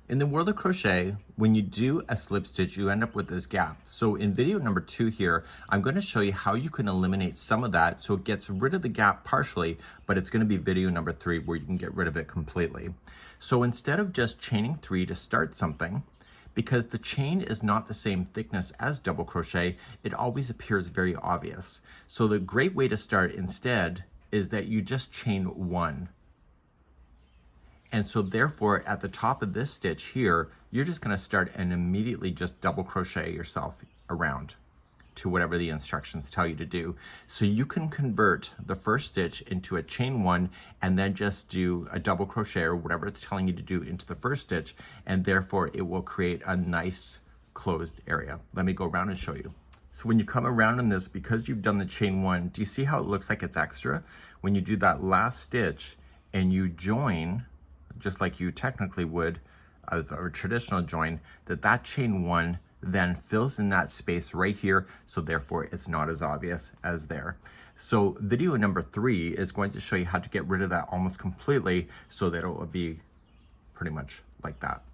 In the world of crochet, when you do a slip stitch, you end up with this gap. So in video number 2 here, I'm going to show you how you can eliminate some of that so it gets rid of the gap partially, but it's going to be video number 3 where you can get rid of it completely. So instead of just chaining 3 to start something, because the chain is not the same thickness as double crochet, it always appears very obvious. So the great way to start instead is that you just chain 1. And so therefore at the top of this stitch here, you're just going to start and immediately just double crochet yourself around to whatever the instructions tell you to do. So you can convert the first stitch into a chain 1 and then just do a double crochet or whatever it's telling you to do into the first stitch, and therefore it will create a nice closed area. Let me go around and show you. So when you come around in this, because you've done the chain 1, do you see how it looks like it's extra? When you do that last stitch and you join, just like you technically would as a traditional join, that chain 1 then fills in that space right here, so therefore it's not as obvious as there. So video number 3 is going to show you how to get rid of that almost completely so that it will be pretty much like that.